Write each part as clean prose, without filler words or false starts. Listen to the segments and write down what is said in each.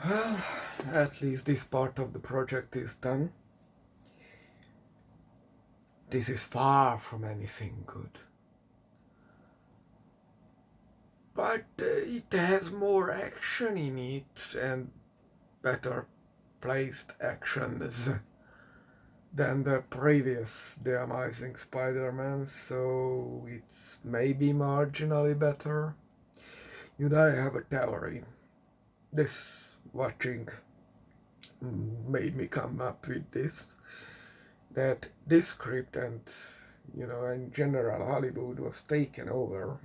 Well, at least this part of the project is done. This is far from anything good. But it has more action in it and better placed actions than the previous The Amazing Spider-Man, so it's maybe marginally better. I have a theory. This watching made me come up with this, that this script and in general Hollywood was taken over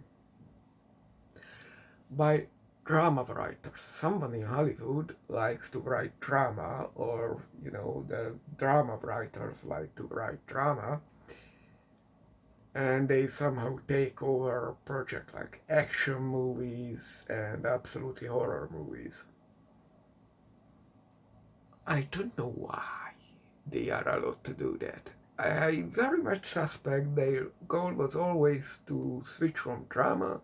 by drama writers. Someone in Hollywood likes to write drama, or the drama writers like to write drama, and they somehow take over a project like action movies and absolutely horror movies. I don't know why they are allowed to do that. I very much suspect their goal was always to switch from drama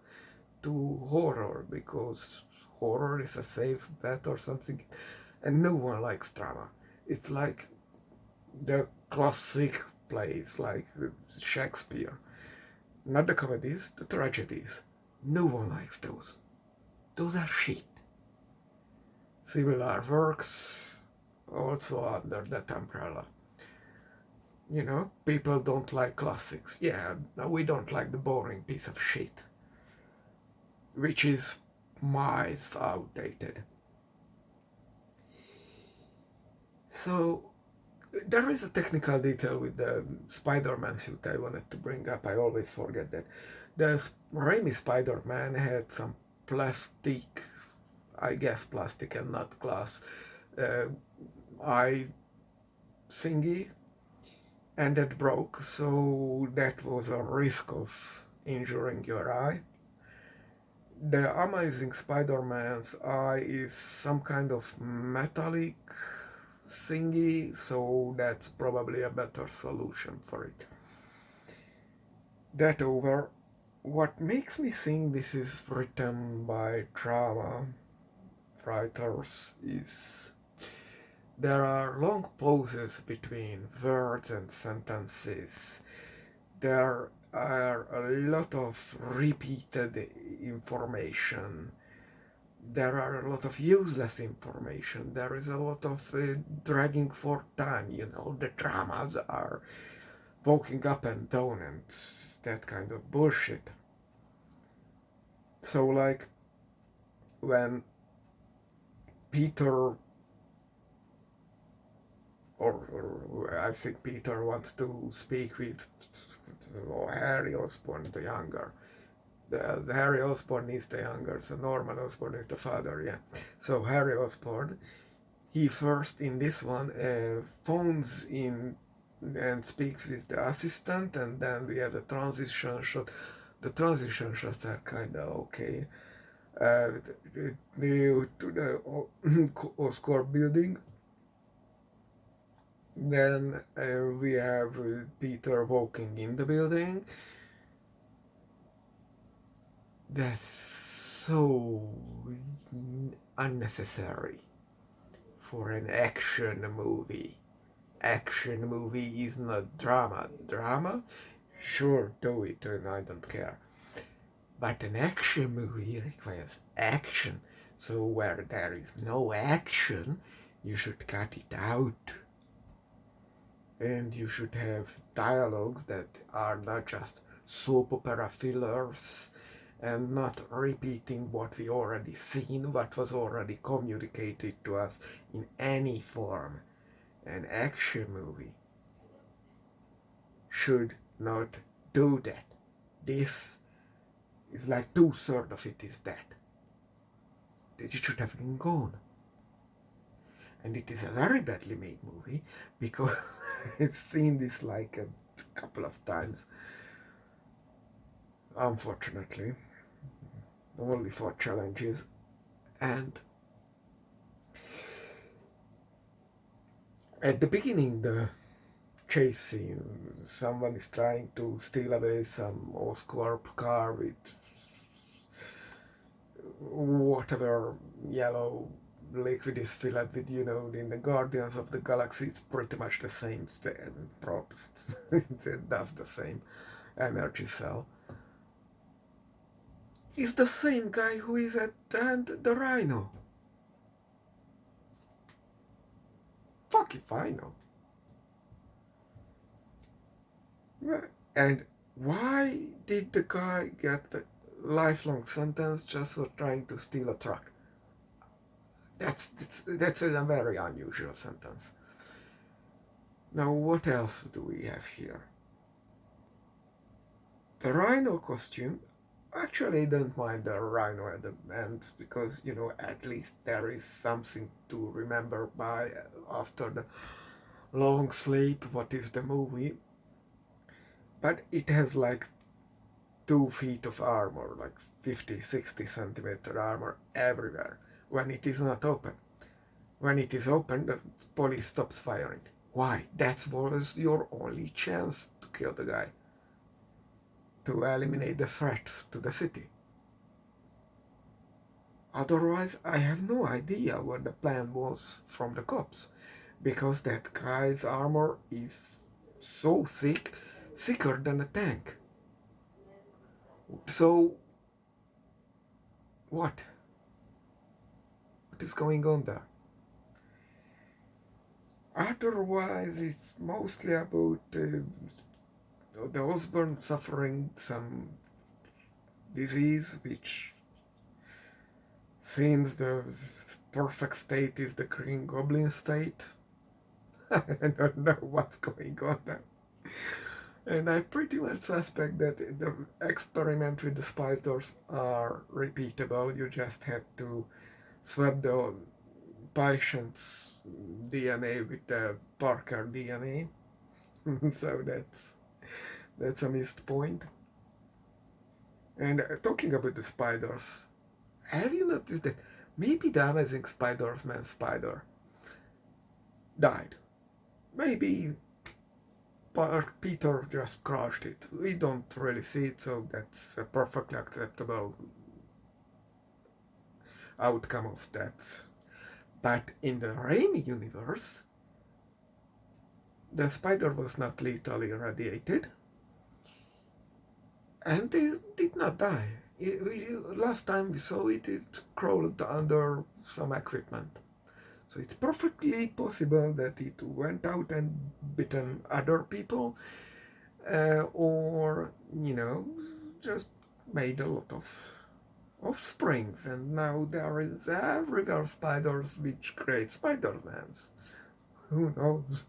to horror, because horror is a safe bet or something, and no one likes drama. It's like the classic plays, like Shakespeare. Not the comedies, the tragedies. No one likes those. Those are shit. Similar works also under that umbrella. People don't like classics. Yeah, we don't like the boring piece of shit, which is miles outdated. So there is a technical detail with the Spider-Man suit I wanted to bring up. I always forget that. The Raimi Spider-Man had some plastic, I guess plastic and not glass, uh, eye thingy, and that broke, so that was a risk of injuring your eye. The Amazing Spider-Man's eye is some kind of metallic thingy, so that's probably a better solution for it. That over, what makes me think this is written by drama writers is there are long pauses between words and sentences. There are a lot of repeated information. There are a lot of useless information. There is a lot of dragging for time. The dramas are walking up and down and that kind of bullshit. So, like, when Peter, or I think Peter wants to speak with Harry Osborn the younger. The Harry Osborn is the younger, so Norman Osborn is the father, yeah. So Harry Osborn, he first in this one phones in and speaks with the assistant, and then we have the transition shot. The transition shots are kind of okay. To the Oscorp building. Then we have Peter walking in the building. That's so unnecessary for an action movie. Action movie is not drama. Drama? Sure, do it, and I don't care. But an action movie requires action. So where there is no action, you should cut it out. And you should have dialogues that are not just soap opera fillers and not repeating what we already seen, what was already communicated to us in any form. An action movie should not do that. This is like 2/3 of it is that. It should have been gone. And it is a very badly made movie because I've seen this like a couple of times. Unfortunately, only for challenges. And at the beginning, the chase scene, someone is trying to steal away some Oscorp car with whatever yellow liquid is filled with, in the Guardians of the Galaxy, it's pretty much the same props. It does the same energy cell. Is the same guy who is at the Rhino. Fuck if I know. And why did the guy get the lifelong sentence just for trying to steal a truck? That's a very unusual sentence. Now, what else do we have here? The Rhino costume. Actually, I don't mind the Rhino at the end because, at least there is something to remember by after the long sleep. What is the movie? But it has like 2 feet of armor, like 50-60 centimeter armor everywhere when it is not open. When it is open, the police stops firing. Why? That was your only chance to kill the guy, to eliminate the threat to the city. Otherwise, I have no idea what the plan was from the cops, because that guy's armor is so thick, thicker than a tank. So, what? What is going on there? Otherwise, it's mostly about the Osborn suffering some disease, which seems the perfect state is the Green Goblin state. I don't know what's going on there. And I pretty much suspect that the experiment with the spiders are repeatable. You just had to swap the patient's DNA with the Parker DNA. So that's a missed point. And talking about the spiders, have you noticed that maybe the Amazing Spider-Man spider died? Maybe Peter just crushed it. We don't really see it, so that's a perfectly acceptable outcome of that. But in the Raimi universe, the spider was not lethally irradiated, and it did not die. Last time we saw it, it crawled under some equipment. So it's perfectly possible that it went out and bitten other people, or, just made a lot of offsprings, and now there is everywhere spiders which create Spider-Mans. Who knows?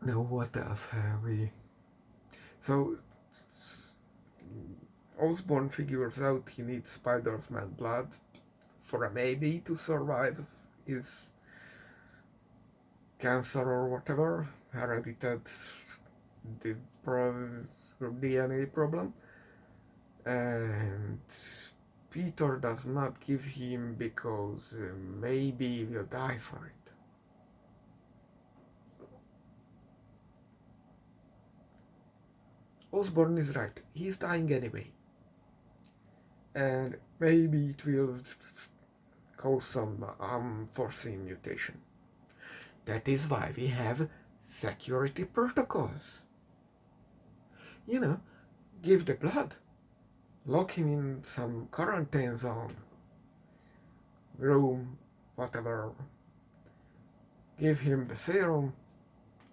Now, what else have we? So, Osborn figures out he needs Spider-Man blood for a maybe to survive his cancer or whatever, heredited the DNA problem. And Peter does not give him because maybe he will die for it. Osborn is right, he's dying anyway. And maybe it will cause some unforeseen mutation. That is why we have security protocols. Give the blood, lock him in some quarantine zone, room, whatever, give him the serum,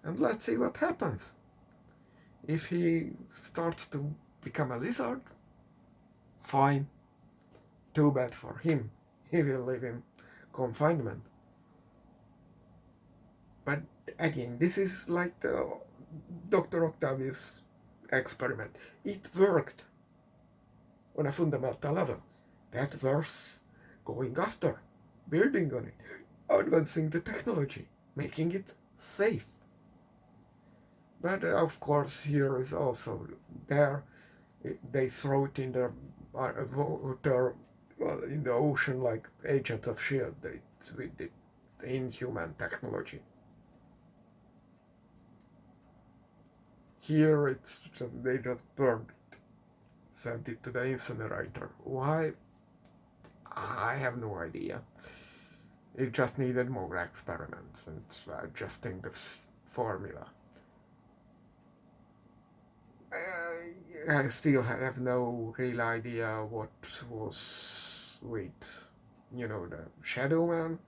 and let's see what happens. If he starts to become a lizard, fine. Too bad for him. He will live in confinement. But again, this is like the Dr. Octavius experiment. It worked on a fundamental level. That worth going after, building on it, advancing the technology, making it safe. But of course, here is also there. They throw it in the water, in the ocean, like Agents of S.H.I.E.L.D. with the inhuman technology. Here they just burned it, sent it to the incinerator. Why? I have no idea. It just needed more experiments and adjusting the formula. I still have no real idea what was with, the Shadow Man.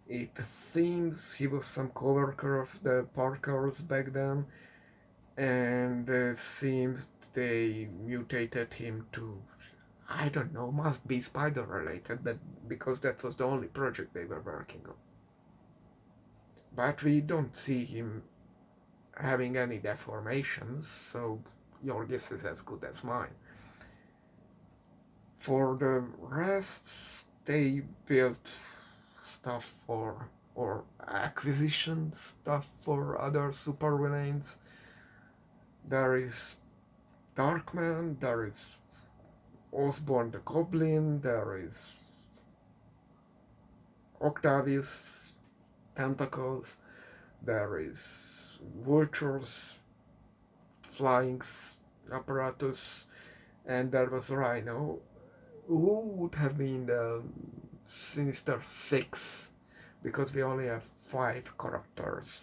It seems he was some coworker of the Parkers back then, and seems they mutated him to, I don't know, must be spider related, but because that was the only project they were working on. But we don't see him having any deformations, so your guess is as good as mine. For the rest, they built stuff for, or acquisition stuff for other supervillains. There is Darkman, there is Osborn the Goblin, there is Octavius Tentacles, there is Vulture's flying apparatus, and there was Rhino. Who would have been the Sinister Six? Because we only have 5 characters.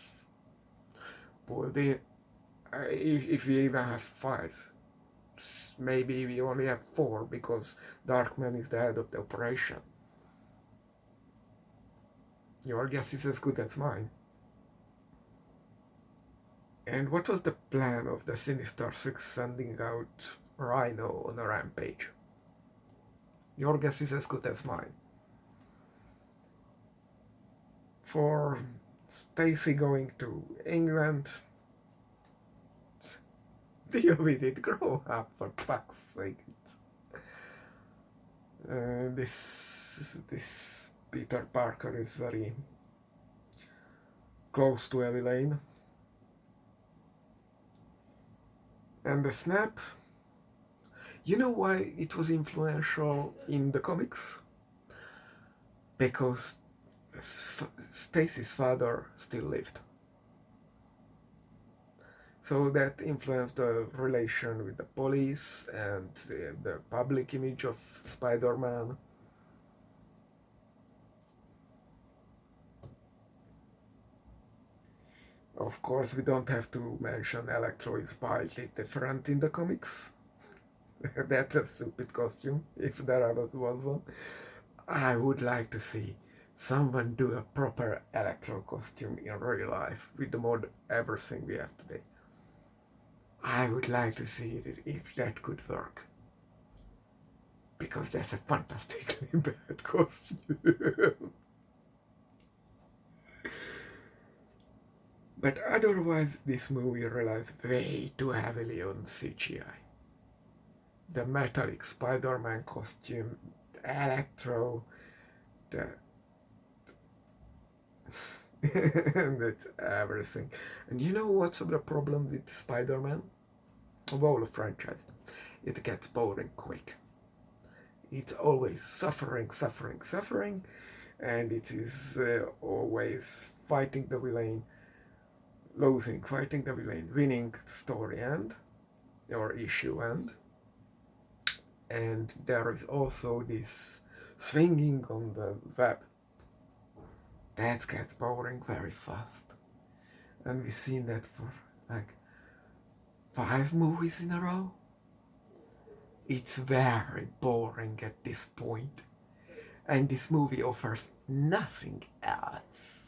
Well, if we even have 5, maybe we only have 4 because Darkman is the head of the operation. Your guess is as good as mine. And what was the plan of the Sinister Six sending out Rhino on a rampage? Your guess is as good as mine. For Stacy going to England, deal with it, grow up, for fuck's sake. This Peter Parker is very close to Evelyn. And the snap, you know why it was influential in the comics? Because Stacy's father still lived. So that influenced the relation with the police and the public image of Spider-Man. Of course, we don't have to mention Electro is slightly different in the comics. That's a stupid costume, if there ever was one. I would like to see someone do a proper Electro costume in real life with the mod everything we have today. I would like to see it if that could work. Because that's a fantastically bad costume. But otherwise, this movie relies way too heavily on CGI. The metallic Spider-Man costume, the Electro, the that's everything. And you know what's the problem with Spider-Man? Of all the franchise, it gets boring quick. It's always suffering, and it is always fighting the villain, losing, fighting the villain, winning, story end, or issue end. And there is also this swinging on the web. That gets boring very fast. And we've seen that for like 5 movies in a row. It's very boring at this point. And this movie offers nothing else.